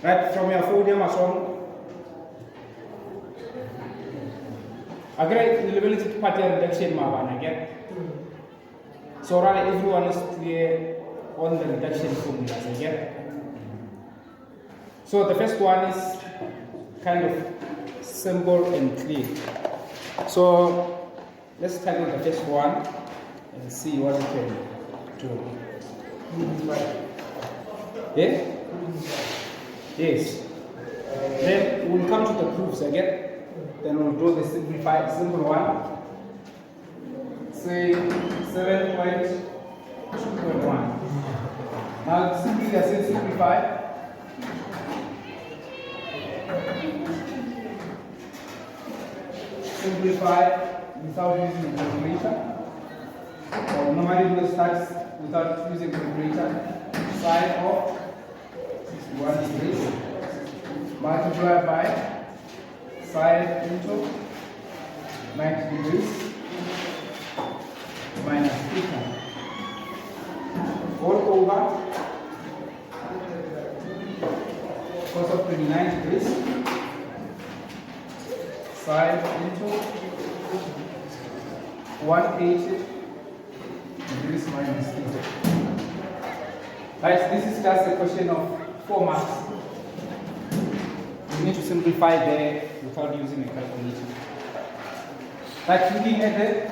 Right from your phone, you must agree the ability to party reduction map again. So right, everyone is clear on the reduction formulas again. So the first one is kind of simple and clear. So let's tackle the first one and see what we can do. Yeah? Yes. Then we'll come to the proofs again. Then we'll do the simple one. Say 7.2.1. Now simply just say simplify. Simplify without using a calculator. Or normally we start without using a calculator. Sine of 61 degrees multiplied by sine into 90 degrees minus theta all over cos of 29 degrees sine into 180 degrees minus theta. Right, this is just a question of 4 marks. You need to simplify there without using a calculator. Like looking at the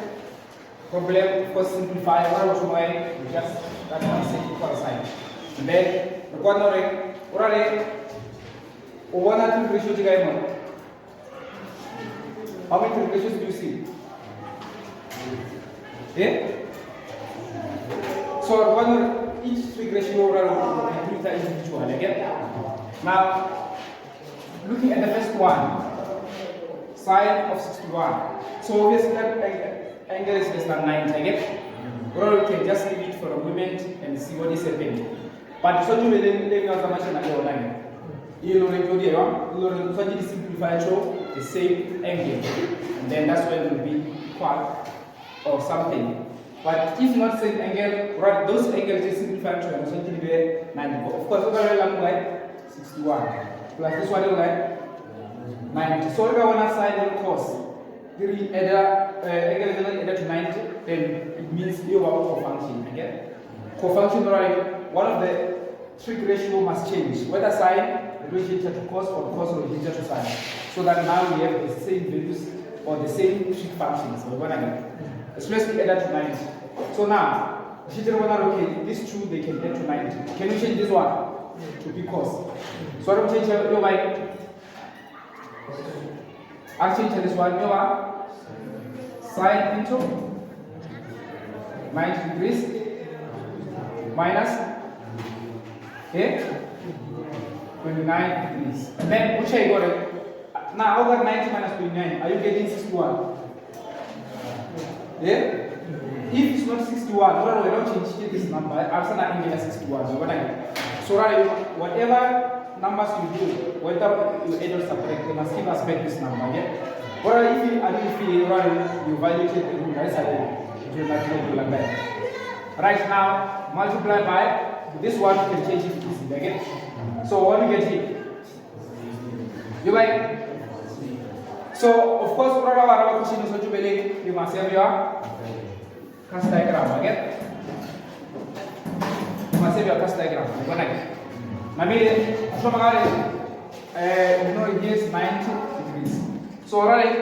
problem, first simplify what was my just that one say equal sign. And then the corner or one or two ratio together. How many ratios do you see? Yeah? So one each trig ratio or individual again. Now looking at the first one, sine of 61. So obviously that angle is less than 90 again. Or we can just leave it for a moment and see what is happening. But so you will leave out the machine at your line. You will simplify show the same angle. And then that's when it will be equal or something. But if not same angle, right, those angles is simplified to 90. Of course, over like 61. Plus this one is like 90. So if I want to assign the cos, the angle to 90, then it means you have a co-function again. Co-function, right? One of the trig ratio must change, whether sine related to cos or cos related to sine. So that now we have the same values or the same trig functions. So we're going to especially add to 90. So now, okay, these two they can add to 90. Can we change this one to be cos? So I don't change your mind. I'll change this one. Sine into 90 degrees minus 29 degrees. And then which I got it? Now over 90 minus 29, are you getting 61? Yeah? If it's not 61, well, we don't change this number. I'm saying that angle is 61. So whatever numbers you do, whether you add or subtract, they must give us back this number. Yeah? Or if you value it, it will not be like that. Right now, multiply by this one, you can change it easily. Okay? So what we get here? You like? So of course, whatever question is what you believe, you must have your cast diagram again. You must have your cast diagram. Maybe here's 90 degrees. So alright,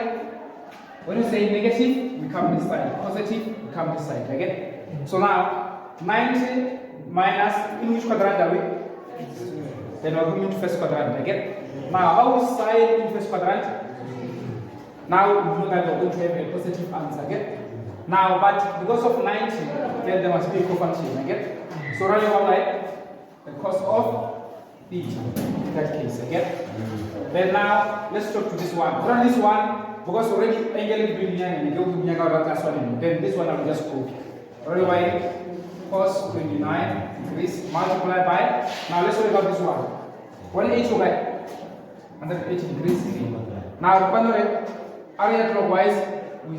when you say negative, we come this side. Positive, we come this side. Again. So now 90 minus in which quadrant are we? Then we're going to first quadrant again. Now how is sine in first quadrant? Now we know that we're going to have a positive answer again. Now, but because of 90, then there must be a co-function again. So running over like the cos of theta in that case again. Then now let's talk to this one. Run this one because already angle is between and you go to class one. Then this one I will just copy. Running by cos 29 degrees multiplied by. Now let's work out this one. 180 right? 180 degrees. Now area clockwise, we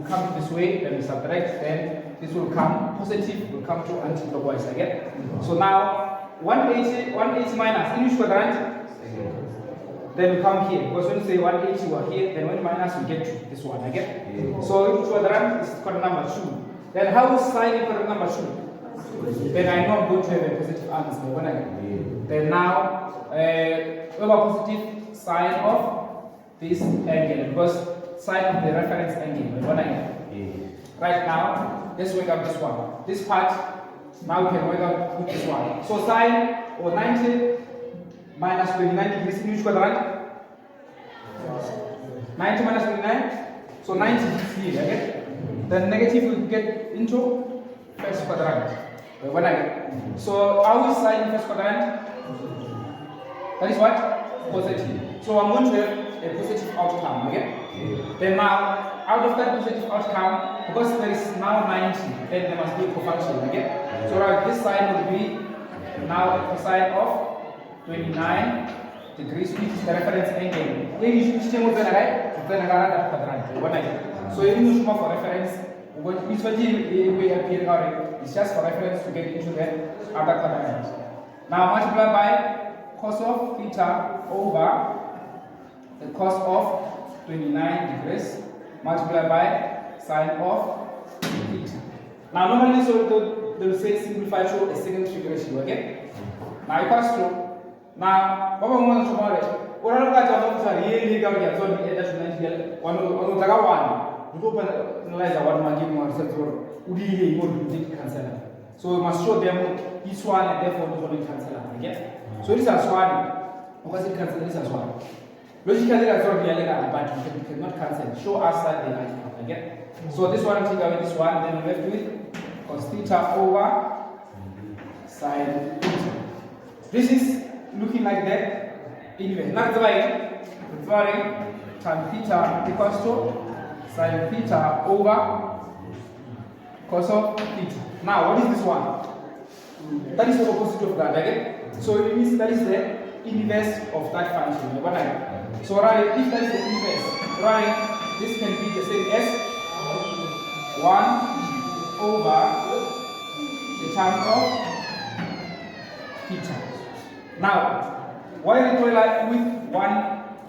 come this way, then we subtract, then this will come positive, will come to anti-clockwise again. So now 180 minus in which quadrant? Then we come here, because when you say 180 we are here, then when you minus we get to this one, again. So each quadrant is quadrant number 2. Then how is sine equal to number 2? Then I know I'm going to have a positive answer. When I then now over positive sine of this angle, because sine of the reference angle. When I right now, let's work out this one. This part now we can work out with this one. So sine or 90 minus 29 degrees in which quadrant? 90 minus 29. So 90 is here, okay? Then negative will get into first quadrant. So how is sine in first quadrant? That is what? Positive. So I'm going to have a positive outcome, okay? Then now, out of that positive outcome, because there is now 90, then there must be a cofunction, okay? So this side will be now a cosine of 29 degrees, which is the reference angle. Here you should change the right, then another quadrant. So you need for reference. What is we appear now is just for reference to get into the other quadrant. Now multiply by cos of theta over the cos of 29 degrees multiplied by sine of theta. Now normally so they will say simplify to a symmetric ratio, okay? Now equals to now what we want to tomorrow. What are the really going to so the edge one analyze what man give more result or cancel. So we must show them each one and therefore the one cancel. Okay? So this is one. Because it cancel this as one. Logically that's not really but you cannot cancel. Show us that they like. Okay? So this one take away this one, then we left with cos theta over sine theta. This is looking like that inverse. Not drawing tan theta equals to sine theta over cos of theta. Now, what is this one? That is the opposite of that, okay? So it means that is the inverse of that function. So, right, if that is the inverse, right, this can be the same as 1 over the term of theta. Now, why do we like with one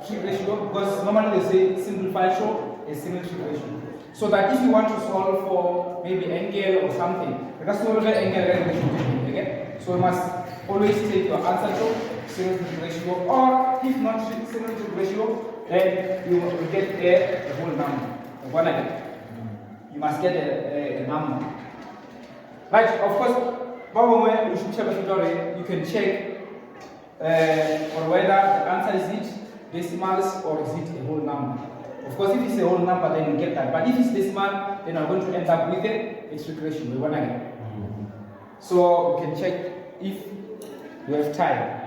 trig ratio? Because normally they say simplify show a symmetric ratio. So that if you want to solve for maybe angle or something, because no longer angle ratio, okay? So you must always take your answer to symmetric ratio, or if not symmetric ratio, then you will get a whole number. You must get a number. Right, of course, you should check a tutorial, you can check or whether the answer is it decimals or is it a whole number. Of course, if it's a whole number, then you get that. But if it's decimal, then I'm going to end up with a trig ratio. So you can check if you have time.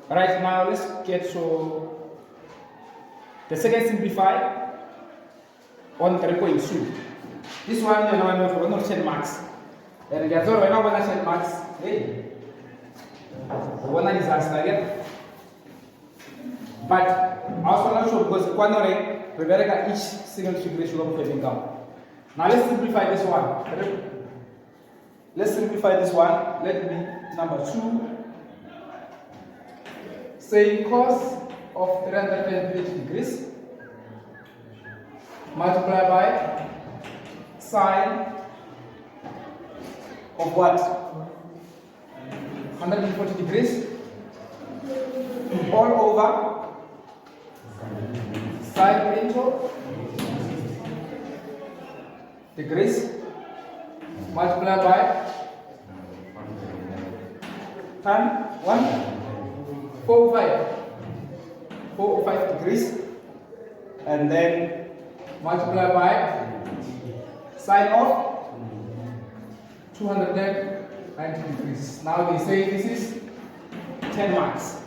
Right now, let's get to the second simplify on 3.2. This one, you know, we're not 10 marks. And that's all right now, when I 10 marks, hey, one is disaster again. But I also not sure because one or each single trig ratio of the income. Now let's simplify this one. Let's simplify this one. Let me number 2. Say cos of 330 degrees multiplied by sine of what? 140 degrees all over sine into degrees multiplied by tan 405 degrees and then multiplied by sine of 290 degrees. Now they say this is 10 marks.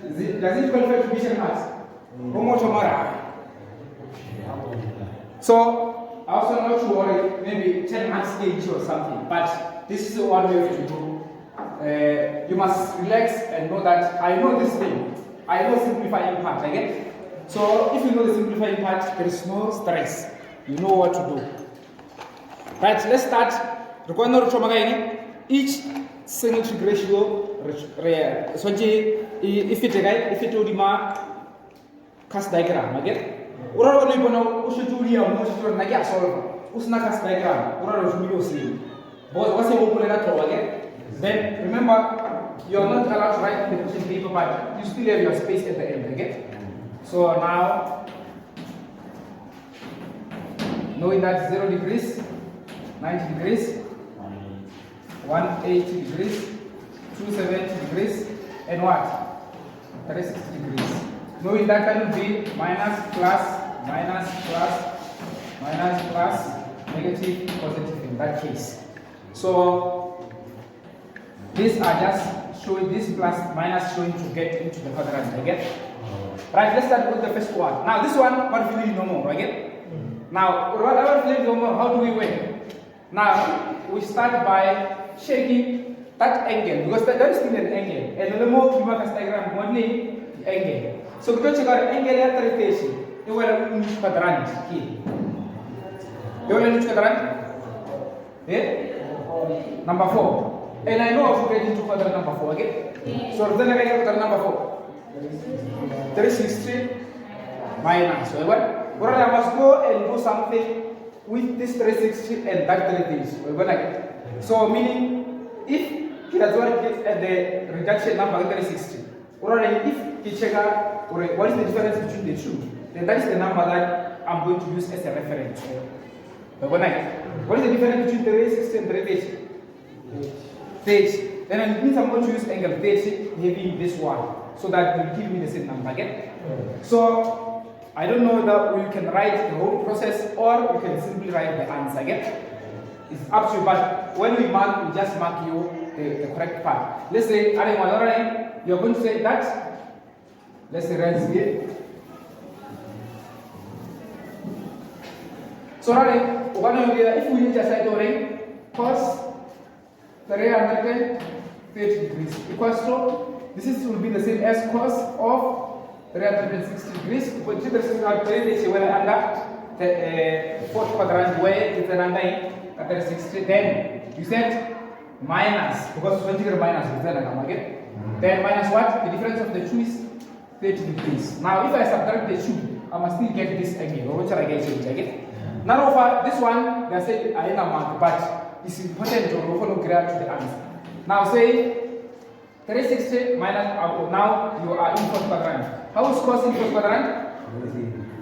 Does it qualify to be 10 marks? So, I also not to worry, maybe 10 marks each or something, but this is one way to do. You must relax and know that I know this thing. I know simplifying part, okay? So, if you know the simplifying part, there is no stress. You know what to do. Right, let's start. Each symmetric ratio so if it do ma cast diagram again ora no ibono ushutuli ya mo na ya solve usna cast diagram ora no video see but what's your popular to again then remember you are not allowed to write the question paper but you still have your space at the end again. So now knowing that 0 degrees, 90 degrees, 180 degrees, 270 degrees, and what? 360 degrees. Knowing that can be minus, plus, minus, plus, minus, plus, negative, positive in that case. So these are just showing this plus, minus showing to get into the quadrant again. Right, let's start with the first one. Now this one, what we no more, again. Now, whatever we no more, how do we win? Now, we start by checking that angle, because that is still an angle. And the more we make a diagram, only the angle. So we check our angle at the rotation. You will use quadrant here. You will use quadrant? Yeah? Number 4. And I know how to get into quadrant number 4 again. So then I get quadrant number 4. 360 minus. So what? Well, I must go and do something with this 360 and that 360. So meaning if that's what it gets at the reduction number 360, or if you check out what is the difference between the two, then that is the number that I'm going to use as a reference. What is the difference between 360 and 330? 30. Then it means I'm going to use angle 30 having this one, so that will give me the same number again. So I don't know that you can write the whole process or you can simply write the answer again. It's up to you, but when we mark, we just mark you the correct part. Let's say, you're going to say that, let's say right here. So if we just write cos 330 degrees equals to, this will be the same as cos of 360 degrees, but you can under the fourth quadrant where it's an under 360. Then you said minus, because 20 minus is again. Then minus what? The difference of the two is 30 degrees. Now if I subtract the two, I must still get this angle. Or which I get change again. Now over this one, they say I am but it's important to follow to the answer. Now say 360 minus, now you are in fourth quadrant. How is cos in fourth quadrant?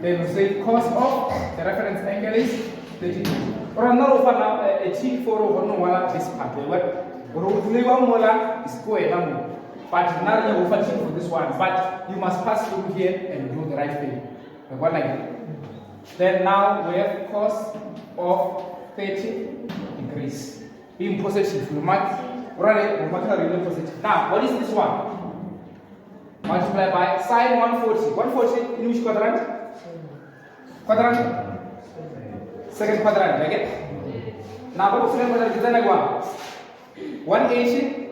Then we say cos of the reference angle is 30 degrees. Or now over now a cheat for over no one this part. Or one molar is square number. But now you over cheat for this one. But you must pass through here and do the right thing. Then now we have cos of 30 degrees. In positive, we mark positive. Now, what is this one? Multiply by sine 140. 140 in which quadrant? Quadrant? Second quadrant, again. Now, what second quadrant is the 180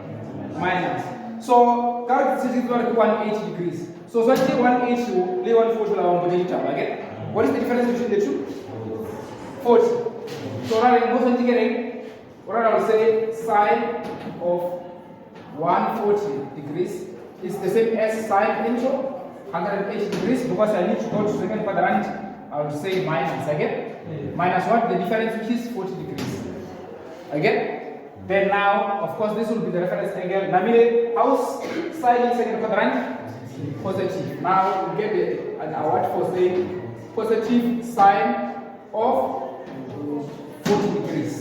minus. So, current is equal to 180 degrees. So, 180, 140, again. What is the difference between the two? 40. So, what I will say sine of 140 degrees is the same as sine into 180 degrees, because I need to go to second quadrant. I will say minus again. Minus what? The difference, which is 40 degrees. Again. Then now, of course, this will be the reference angle. Now, how's sine in second quadrant? Positive. Now we get an award for saying positive sine of 40 degrees.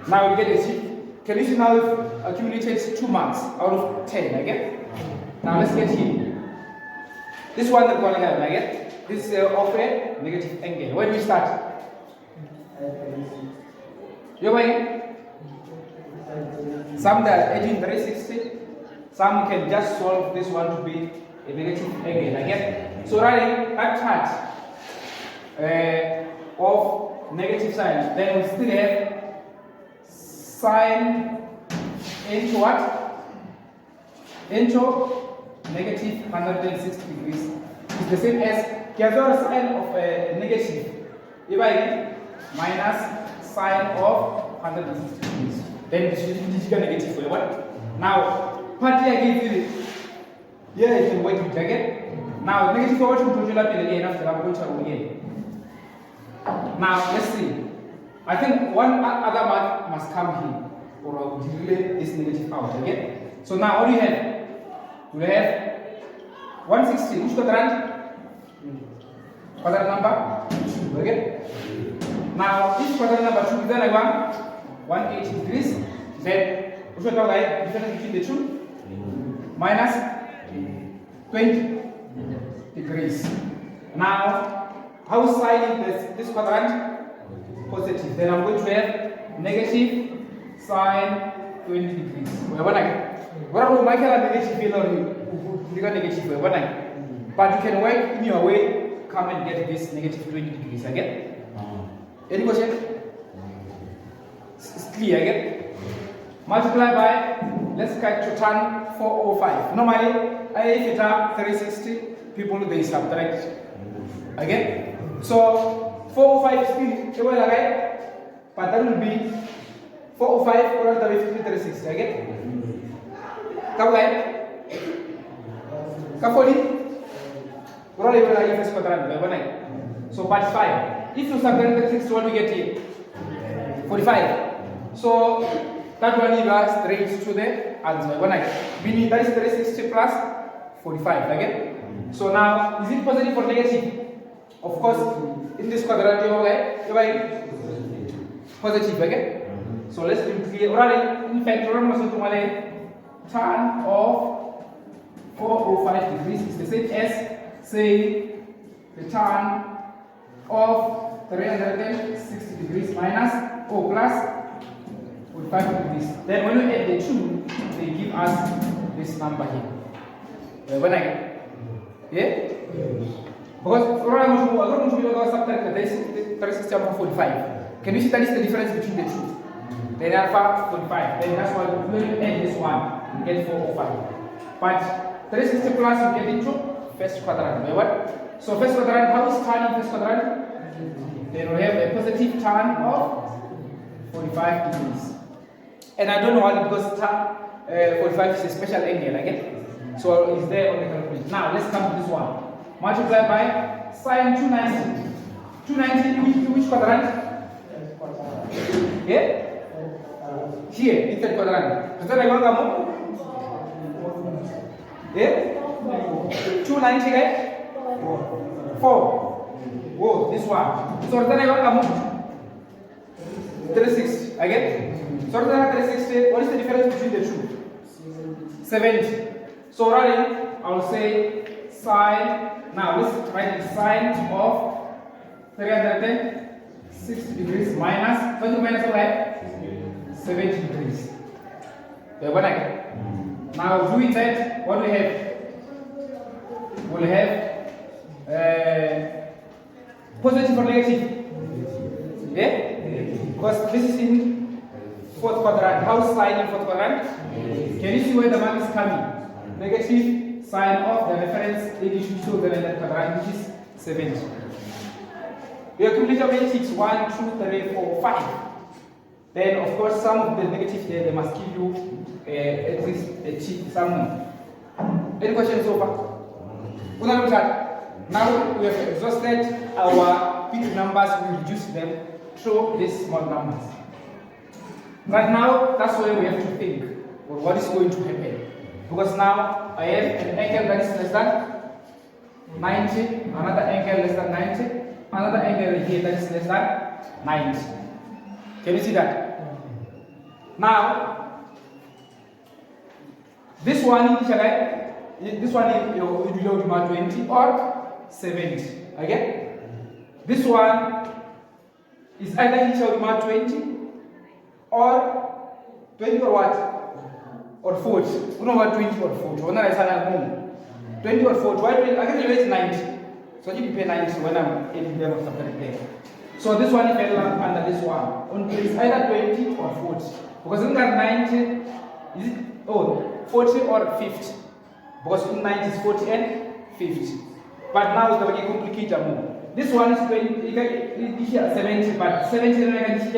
Now we get a sheet. Can you see now we've accumulated 2 marks out of 10 again? Now let's get here. This one that we're going to have again. This is of a negative angle. Where do we start? You're going? Some that are 360. Some can just solve this one to be a negative angle again. So writing that chart of negative sign, then we still have sine into what? Into negative 160 degrees. It's the same as sine of a negative. If I minus sine of 160 degrees. Then this is negative for what? Now, part here I give you here you can work it again. Now, negative for what you put again after I'm going to again. Now, let's see. I think one other mark must come here, or I'll delete this negative out again. So now, what do you have? We have 160. Which quadrant? Quadrant number 2. Okay? Now, if quadrant number 2 is then I want 180 degrees, then which one do I have? Difference between the two? Minus 20 degrees. Now, how sine is this quadrant? Positive. Then I'm going to have negative sine 20 degrees. What are my negative or negative? But you can work in your way, come and get this negative 20 degrees again. Any question? It's clear again. Multiply by, let's calculate to tan 405. Normally, if it are 360, people they subtract. Again. So 405 is still right? But that will be 405 or 360 again. Come again. Kafoli. So part 5. If you subtract 36, what do we get here? 45. So that one is straight to the answer. Meaning that is 360 plus 45 again. So now, is it positive or negative? Of course, in this quadrant, you have positive again. So let's be clear. In fact, tan of 405 degrees is the same as, say, the tan of 360 degrees minus or plus 45 degrees. Then when we add the two, they give us this number here. When I get, yeah? Because I'm going to subtract 360 over 45. Can you see that is the difference between the two? Then alpha 45. Then that's why we will add this one and get 405. But 360 plus you get into first quadrant. What? So first quadrant, how is tan in first quadrant? Then we have a positive tan of 45 degrees. And I don't know why, because 45 is a special angle again. So it's there on the calculation. Now let's come to this one. Multiply by sine 290. 290 which quadrant? Yeah? Here, in third quadrant. Is that like one? Yeah? 290 right? 4. Whoa, this one. So then I want to move 360 again. So then 360. What is the difference between the two? 70. So running, I will say sine. Now let's write the sine of 360 degrees minus 20 minus what? 70 degrees. Now doing that, what do we have? We'll have positive or negative? Yeah? Because this is in fourth quadrant. How is sine in fourth quadrant? Can you see where the mark is coming? Negative sine of the reference addition to the quadrant, which is 70. We accumulate how many ticks? 1, 2, 3, 4, 5. Then, of course, some of the negative there, they must give you at least a tick somewhere. Any questions so far? Now we have exhausted our big numbers, we reduce them to these small numbers. Right now, that's where we have to think, or what is going to happen. Because now I have an angle that is less than 90, another angle less than 90, another angle here that is less than 90. Can you see that? Now, this one is 20 or 70. Okay? This one is either 20 or 20 or what? Or 40. You know what 20 or 40? 20 or 40. Why 20? I can relate 90. So you pay 90 when I'm in them or something like that. So this one is under this one. It's either 20 or 40. Because in that 90, is it 40 or 50? Because in 90 is 40 and 50. But now it's going to complicate more. This one is 20, 70, but 70 is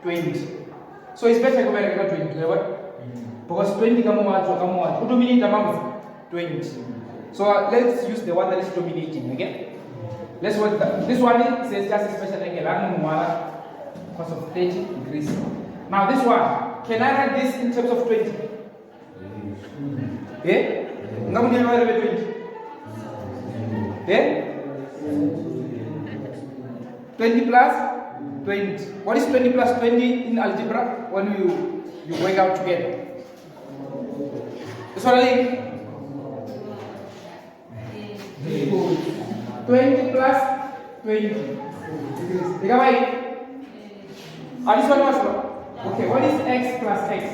20. So it's better to make 20, what? Because 20 come out, dominate among 20. So let's use the one that is dominating, okay? Let's work this one says just a special angle, cos of 30 degrees. Now this one, can I write this in terms of 20? Yeah? 20? Yeah? 20 plus 20. What is 20 plus 20 in algebra when you work out together? This one I 20 plus 20. This one was okay, what is x plus x?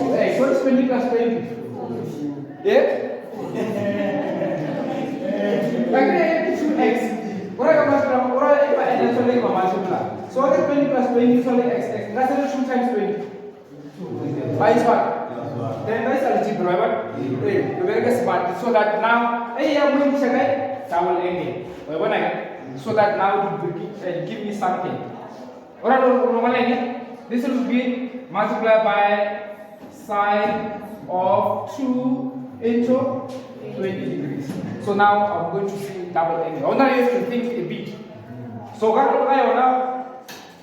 2x. What is 20 plus 20? Yeah? Like 2x. What I multiply? So what is 20 plus 20 is only x. That's 2 times 20. Why is what? Then that's algebra, right? You very smart. So that now, I'm going to check double angle. So that now it will give me something. This will be multiplied by sine of 2 into 20 degrees. So now I'm going to see double angle. Now you have to think a bit. So now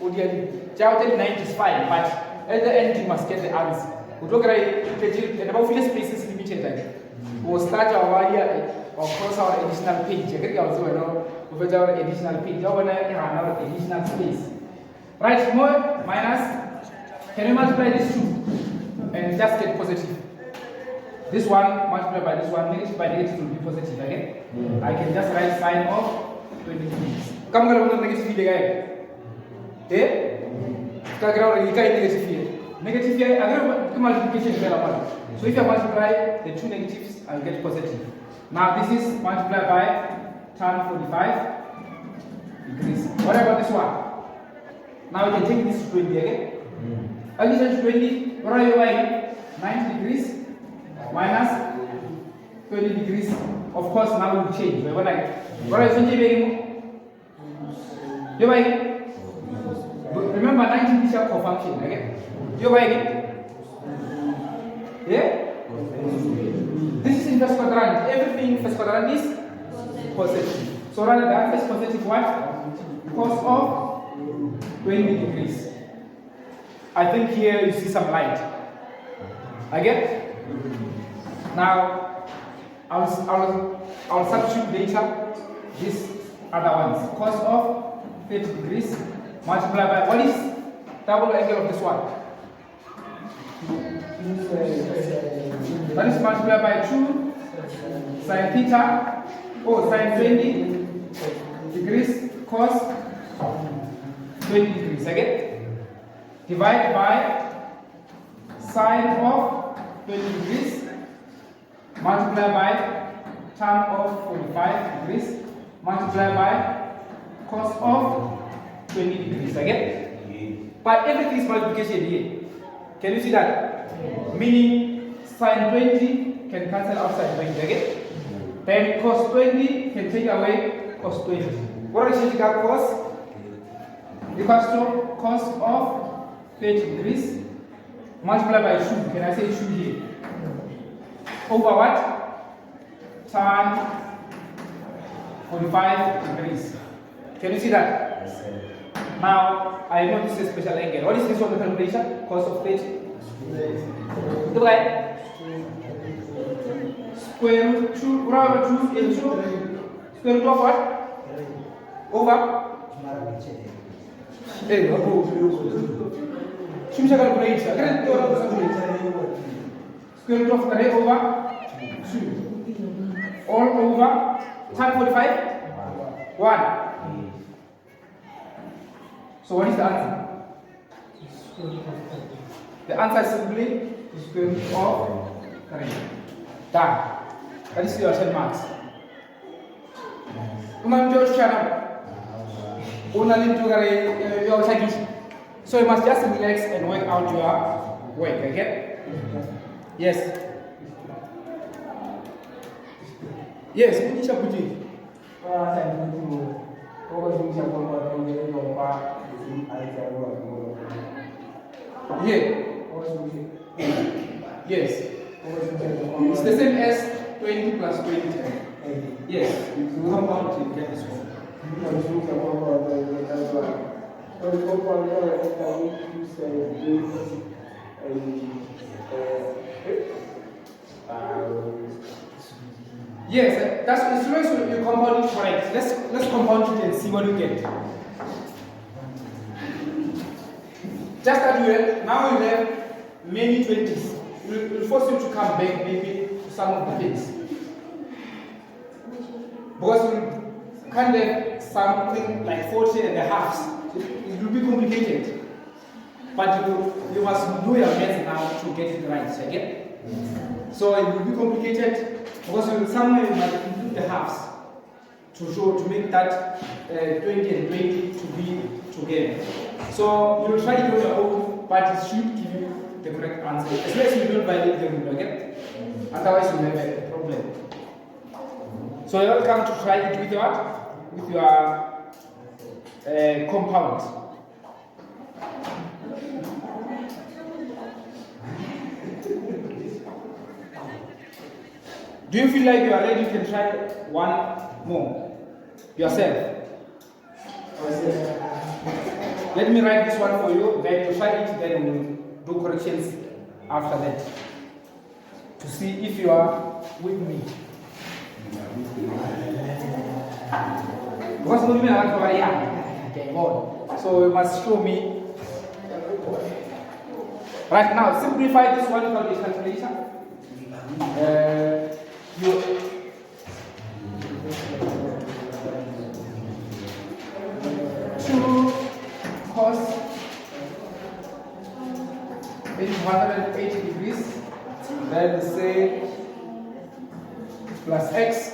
90 is fine, but at the end you must get the answer. We look at about field space is limited. We'll start our year or cross our additional page. We also our additional page. We have additional space. Right, more minus. Can you multiply these two and just get positive? This one multiplied by this one, negative by negative will be positive, okay? I can just write sine of 20 degrees. Come on, negative here. Eh? Negative here. Negative here, I have multiplication. So if I multiply the two negatives, I'll get positive. Now this is multiplied by tan 45 degrees. What about this one? Now we can take this to 20 again. Addition to 20, what are you buying? 90 degrees minus 20 degrees. Of course, now we will change. What are you changing? You're buying? Remember, 90 is your co-function, okay? You're buying it? Yeah? This is in first quadrant. Everything in first quadrant is positive. So rather than first positive what? Cos of 20 degrees. I think here you see some light. Again? Now I'll substitute later these other ones. Cos of 30 degrees multiplied by what is double angle of this one? That is multiplied by 2 sin theta sin 20 degrees cos 20 degrees. Again? Divide by sine of 20 degrees multiplied by tan of 45 degrees multiplied by cos of 20 degrees. Again? But everything is multiplication here. Can you see that? Meaning sine 20 can cancel outside 20. Again? Then cos 20 can take away cos 20. What is it called cos? Equals to cos of 30 degrees multiplied by 2. Can I say 2 here? Over what? Tan 45 degrees. Can you see that? Now, I know this is a special angle. What is this one, the calculation? Cos of 30. Divide. Square root 2, what about 2 into square root of what? Over. Hey, Shumsha calculator. Square root of 3 over 2. All over tan 45? 1. So what is the answer? The answer is simply the square root of 3. Done. That is your 10 marks. So you must just relax and work out your work, okay? Yes. Yes, Here. Yes. It's the same as 20 plus 20. Yes. You compound to get this one. Yes, that's as soon as you compound it correct. Let's compound it and see what you get. Just that now you have many 20s. It will force you to come back maybe to some of the things. Because you can't have something like 40 and a half. It will be complicated. But you must do your best now to get it right, okay? So it will be complicated because somewhere you might include the halves to make that 20 and 20 to be together. So you will try it on your own, but it should give you the correct answer. As long as you don't violate the rule, okay? Otherwise you have a problem. So you're welcome to try it with what? With your compound. Do you feel like you are ready? You can try one more yourself. Let me write this one for you, then you try it, then we'll do corrections after that to see if you are with me. Because we are young, so you must show me. Right now, simplify this one for the calculation. You 2 cos 180 degrees, then say plus x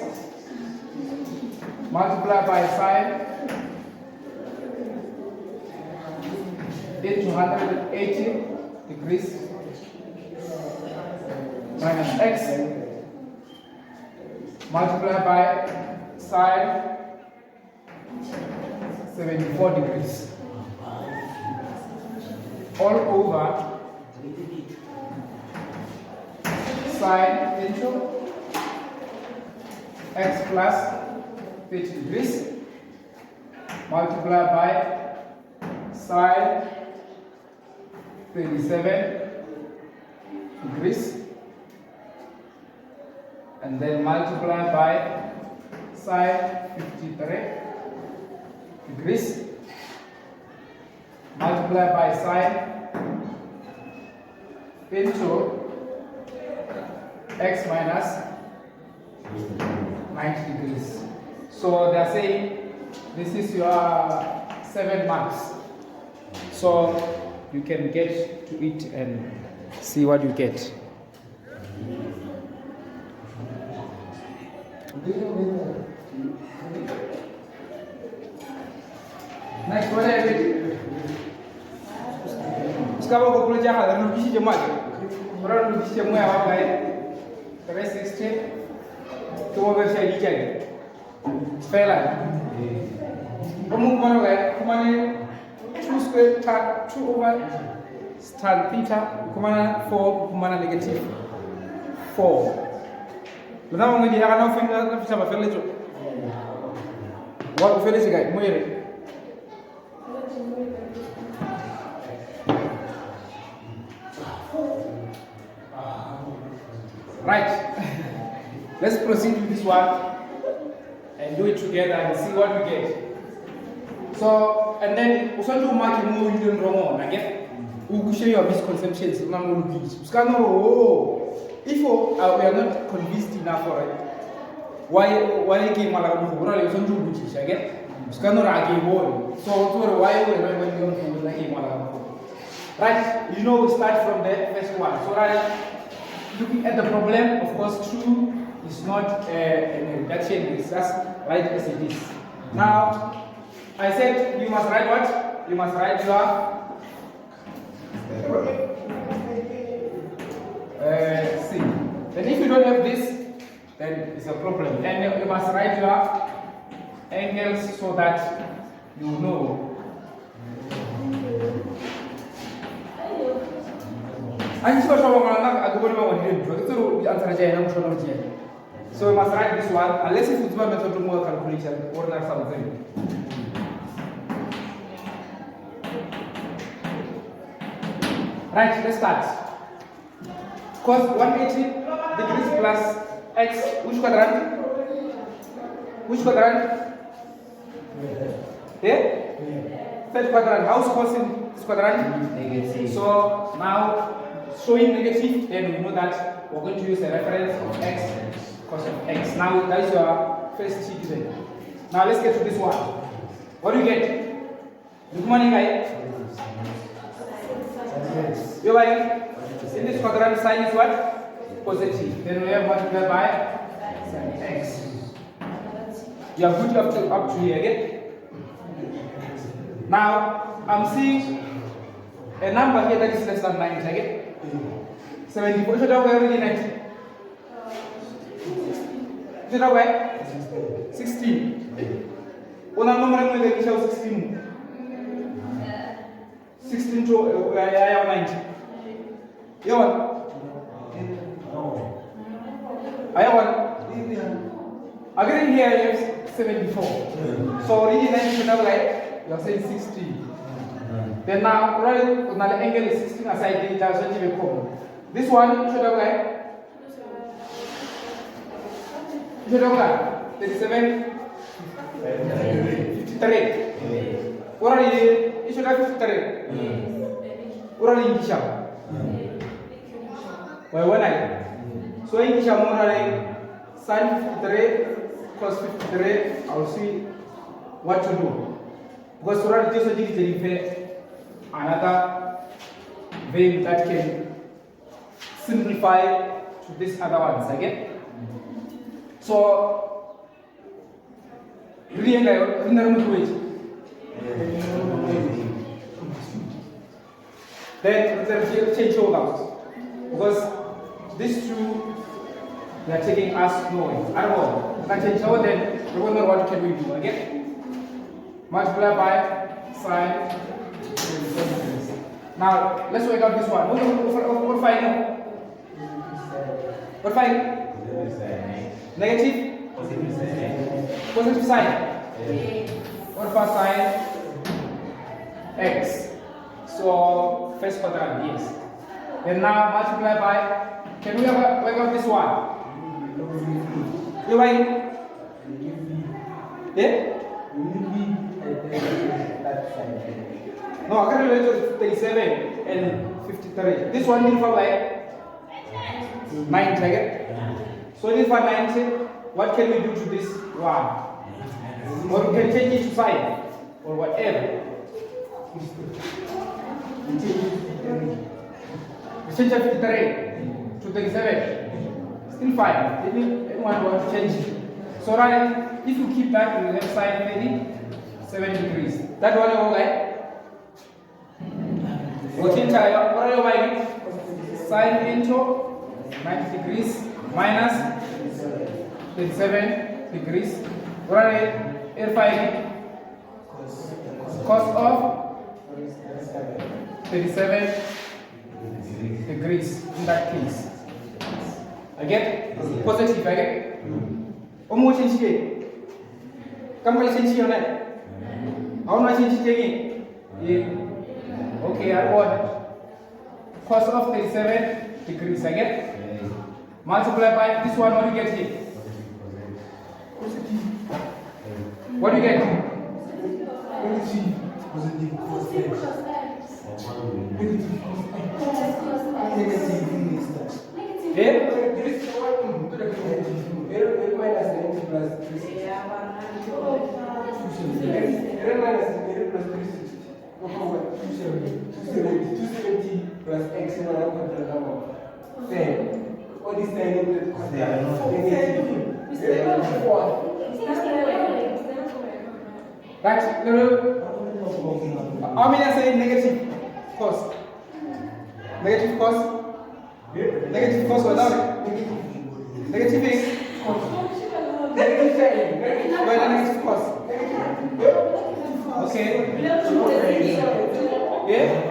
multiplied by sine 180 degrees minus x multiplied by sine 74 degrees all over sine into x plus 30 degrees multiplied by sine 37 degrees and then multiply by sine 53 degrees multiply by sine into x minus 90 degrees. So they are saying this is your 7 marks. So you can get to it and see what you get. Next, what are you? Sekarang kau boleh jaga dan lebih sih jemaat. Orang lebih sih semua apa baik. Terus sistem tu mau bersih dijadi. Fela. Kamu mana baik? Kemana? 2 square 2 over tan theta. Kemana 4? Kemana negative 4. Lama mungkin dia akan ofin na sama fela tu. What fela sih guys? Muir. Right, let's proceed with this one and do it together and see what we get. So, and then also to mark more you don't wrong on again. We will share your misconceptions. If we are not convinced enough for it, why came along with Roy on to British again? Scanner again, so why we are not going to like right, you know, we start from the first one. So, right. Looking at the problem, of course, true is not a reduction, it's just right as it is. Now, I said you must write what? You must write your C. Then if you don't have this, then it's a problem. And you must write your angles so that you know. And so I go on him. The answer is so we must write this one unless if it's one method to more calculation or not something. Right, let's start. Cos 180 degrees plus x, which quadrant? Which quadrant? Yeah? Third quadrant. How's cos in this quadrant? Negative. So now showing negative, then we know that we're going to use a reference of x, cos of x. Now that is your first sheet there. Now let's get to this one. What do you get? Good morning, guys. You're right. In this quadrant, sign is what? Positive. Then we have multiplied by sin x. You are good up to here again. Now I'm seeing a number here that is less than 90 again. 74. Should I wear really 90? Should I wear 16? Una number with the show 16. 16 to 90. You want? I want. Again here you have 74. So really 90 should have like you are saying 16. Then now right on the angle is 16 aside the common. This one should have like 37 53. What are you should have 53. What are you why when I so in Shamora sin 53 cos 53 I'll see what to do. Because Surah just did another vein that can simplify to this other ones again. So really then the change over because these two they are taking us nowhere at all. If I change over then remember what can we do again? Multiply by sine. Now let's work out this one. What final? What final? Negative? Positive sign. What for sine? X. So first quadrant, yes. And now multiply by. Can we work out this one? You like? Yeah? No, I can relate to 37 and 53. This one will for like 90 again. So this one 90. What can we do to this one? Or we can change it to sine or whatever. We change 53 to 37. Still fine. Anyone want to change it? So right, if you keep that, you will have sine 7 degrees. That one you like? What are you buying? Sine into 90 degrees minus 37 degrees. What are you buying? Cos of 37 degrees in that case. Again, positive again. Omo change it. Come on, change it. How much change it again? Okay, I want cos of 37 degrees again. Multiply by this one. What do you get here? What do you get? Plus x in our number. What is the right? How many are saying negative cos? Negative cos? Negative cos without negative is negative cos. Okay. Yeah?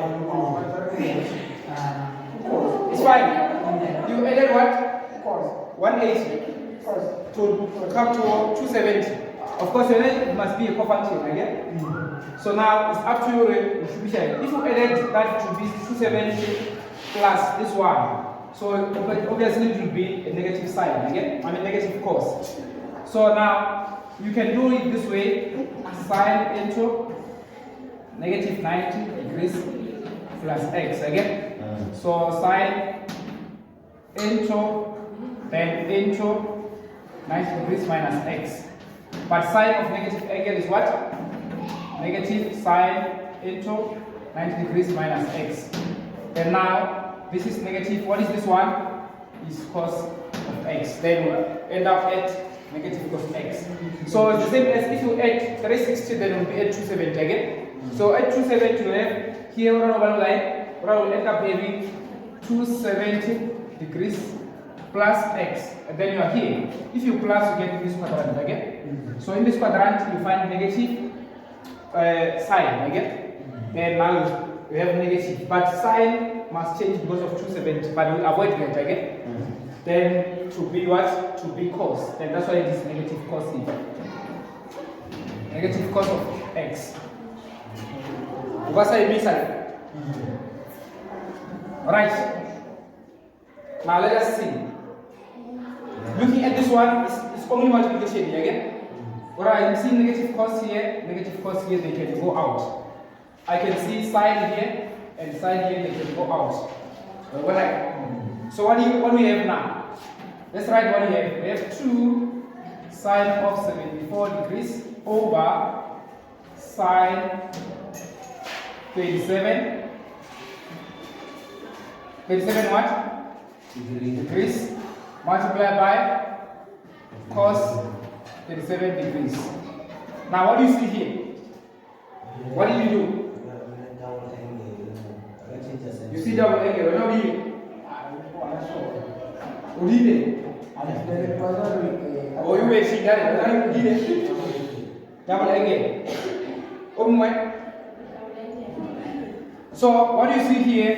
fine. You added what? Cos. 180 Cos. to come to 270. Of course, it must be a co-function again. So now it's up to you. If you added that to be 270 plus this one, so obviously it will be a negative sign again. I mean negative cos. So now you can do it this way: sine into negative 90 degrees plus x again. So sine into then into 90 degrees minus x. But sine of negative angle is what? Negative sine into 90 degrees minus x. And now this is negative. What is this one? Is cos of x. Then we end up at negative cos x. So it's the same as if you add 360, then it will be at 270 again. So at 270 you have here we will end up having 270 degrees plus x, and then you are here. If you plus, you get this quadrant again. So in this quadrant, you find negative sign again. Then now you have negative, but sign must change because of 270, but we avoid that again. Then to be what? To be cos. Then that's why it is negative cos e. Negative cos of x. What's I miss? Right. Now let us see. Looking at this one, it's only multiplication here again. Alright, I'm seeing negative cos here, they can go out. I can see sine here and sine here, they can go out. So what we have now? Let's write what we have. We have 2 sine of 74 degrees over sine 37. 37 what? Degrees. Multiply by cos 37 degrees. Now what do you see here? What do you do? You see double angle. What do you Oh, you were seeing that? Double angle. So what you see here,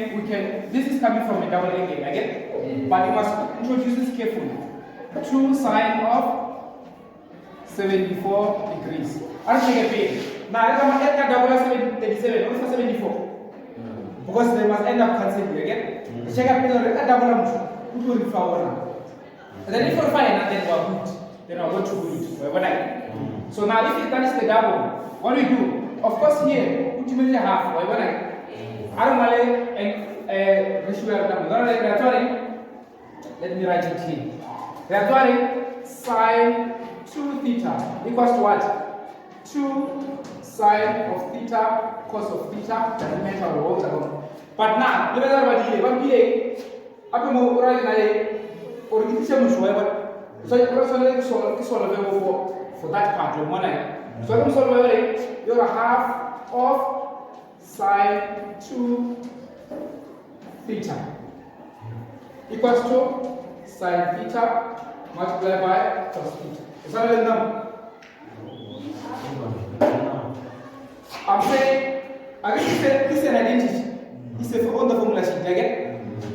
this is coming from a double angle again, but you must introduce this carefully. 2 sine of 74 degrees. I'll take a pen. Now let's add double 37, not 74. Because they must end up cancelling again. Check out the double and then if you find then we are good. Then we are going to good. So now if that is the double, what do we do? Of course here, ultimately half. I don't want let me write it here. Therefore, sine 2 theta equals to what? 2 sine of theta cos of theta. Doesn't matter what. But now, let me write it. One PA. After more right or it is so you solve for that part. So I'm solving you're a half of sine 2 theta equals to sine theta multiplied by cos theta. Is that a number? I'm saying, this is an identity. This is on the formula sheet again.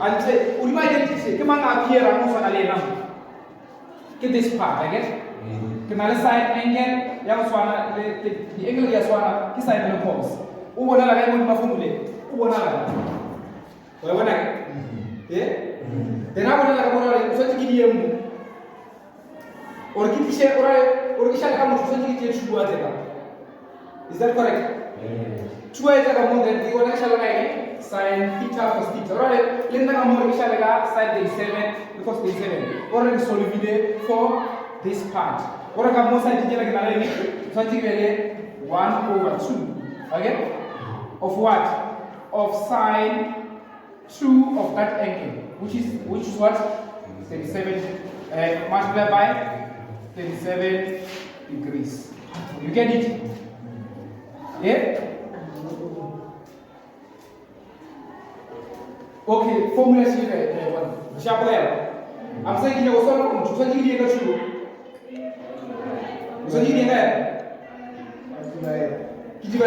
And say, we might identity. Come on, here, I'm also a get this part again. Can I side angle? Yaswana, the angle Yaswana, his side of the pose. Who will not have my formula? Who will not have? Yeah? Then I will not have to give you or give you or shall come to get you. Is that correct? Two is a more than the one shall I sine theta cos theta. Right? Linda Amor shall I side 37 because 37. Or in solid for this part. Or I can most side something 1/2. Okay? Of what? Of sine 2 of that angle, which is what? 37 multiplied by 37 degrees. You get it? Yeah? Okay, formula here. I'm saying you also to say you get you. So you get Kiti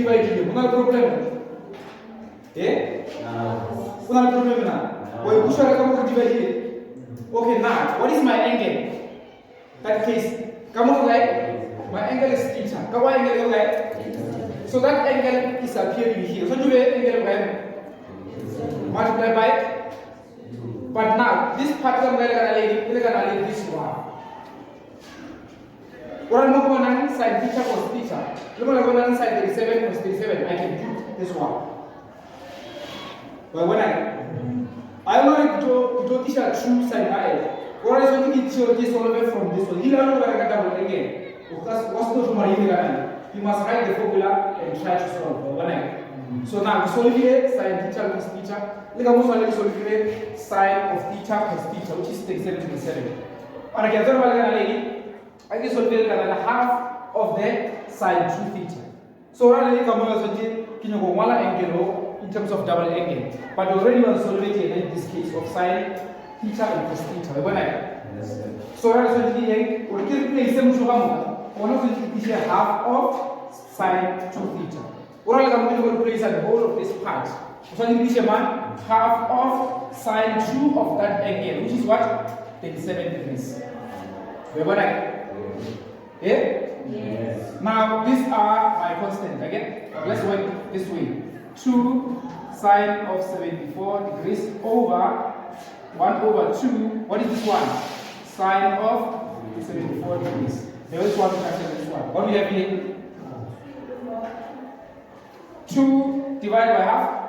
vai no problem. Eh? Não há problema não. Wait, which one come over divided? Okay, now what is my angle? That case, come on, like my angle is theta. Come on, angle like. So that angle is appearing here. So do we angle like multiply by. But now this part I'm going to this one. What I'm going to sine theta cos theta. Look at I'm going to sine 37 cos 37. I can do this one. But when I want to do this true sine I. What is going to get this all the way from this one? Here I'm going to double again. Because what's the tomorrow? You must write the formula and try to solve. So now we solve here sine theta cos theta. Look at what solve here sine of theta cos theta, which is 37 to the 7. And again, I can solve here half of the sine 2 theta. So already come on angle in terms of double angle. But already we solve it in this case of sine theta and cos theta. So already here we can replace them half of sine 2 theta. What I'm going to replace the whole of this part. So I'm going to half of sine 2 of that angle, which is what? 37 degrees. Yeah? Yes. Now these are my constants again. Let's work this way. 2 sine of 74 degrees over 1 over 2. What is this one? Sine of 74 degrees. There is one to cancel this one. What do we have here? 2 divided by half.